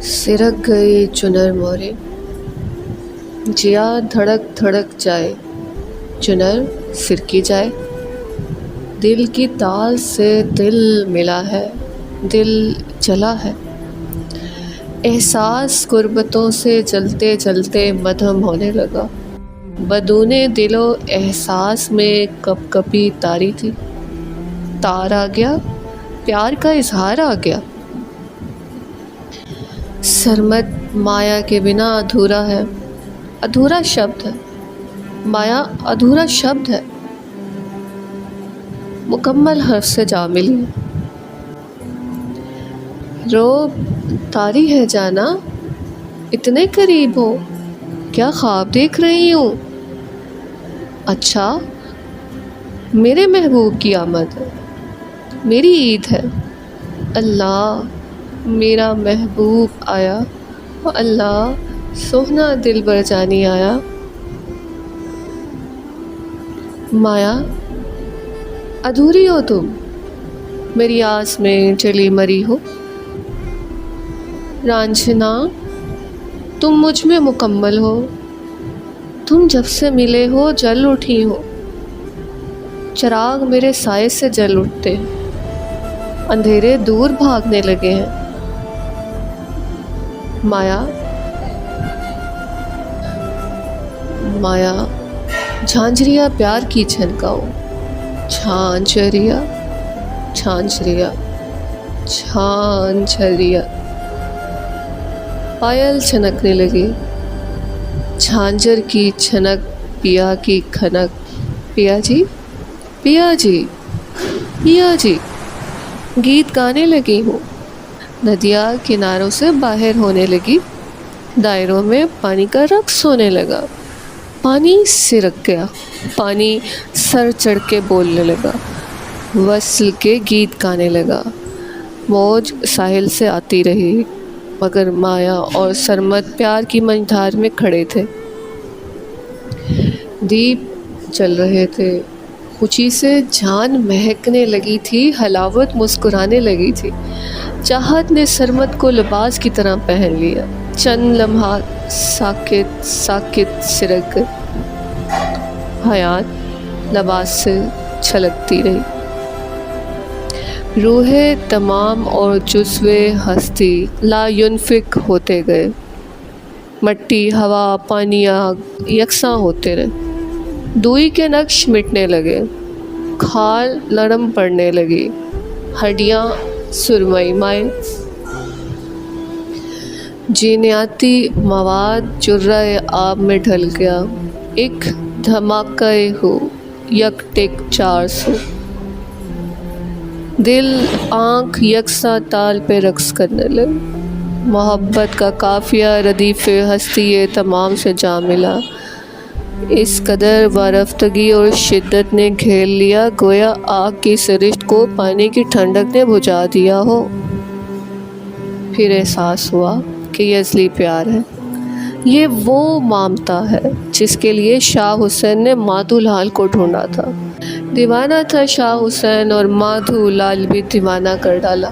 सिरक गई चुनर मोरे, जिया धड़क धड़क जाए, चुनर सिरकी जाए। दिल की ताल से दिल मिला है, दिल जला है। एहसास गुर्बतों से जलते जलते मधम होने लगा। बदूने दिलो एहसास में कपकपी तारी थी। तार आ गया, प्यार का इजहार आ गया। सरमद माया के बिना अधूरा है, अधूरा शब्द है। माया अधूरा शब्द है, मुकम्मल हर्फ से जा मिली। रो तारी है जाना, इतने करीब हो, क्या ख्वाब देख रही हूँ। अच्छा, मेरे महबूब की आमद है, मेरी ईद है। अल्लाह, मेरा महबूब आया, अल्लाह सोहना दिल बर जानी आया। माया अधूरी हो तुम, मेरी आस में चली मरी हो। रांझना तुम मुझ में मुकम्मल हो, तुम जब से मिले हो जल उठी हो। चिराग मेरे साए से जल उठते, अंधेरे दूर भागने लगे हैं। माया माया झांझरिया प्यार की छनकाओ, झांझरिया झांझरिया झांझरिया। पायल छनकने लगी, झांझर की छनक, पिया की खनक। पिया जी, पिया जी, पिया जी। गीत गाने लगी हूँ। नदियाँ किनारों से बाहर होने लगी, दायरों में पानी का रक्स होने लगा। पानी सिरक गया, पानी सर चढ़ के बोलने लगा, वस्ल के गीत गाने लगा। मौज साहिल से आती रही, मगर माया और सरमद प्यार की मंझधार में खड़े थे। दीप जल रहे थे, खुशी से जान महकने लगी थी, हलावत मुस्कुराने लगी थी। चाहत ने सरमद को लिबास की तरह पहन लिया। चंद लम्हा साकित साकित सिरक गए, हयात लिबास से छलकती रही। रूहे तमाम और जुज़्वे हस्ती लायुनफिक होते गए। मट्टी, हवा, पानी, आग यकसां होते रहे। दूई के नक्श मिटने लगे, खाल नरम पड़ने लगी, हड्डियाँ सुरमई माए। जीनियाती मवाद जुर्राए आब में ढल गया। एक धमाके हो, यक टिक 400। दिल आँख यकसा ताल पे रक्स करने लगे। मोहब्बत का काफिया रदीफ़े हस्ती तमाम से जा मिला। इस कदर वारफ्तगी और शिद्दत ने घेर लिया, गोया आग की सरिश्त को पानी की ठंडक ने बुझा दिया हो। फिर एहसास हुआ कि ये असली प्यार है। ये वो ममता है जिसके लिए शाह हुसैन ने माधु लाल को ढूंढा था। दीवाना था शाह हुसैन और माधु लाल भी दीवाना कर डाला।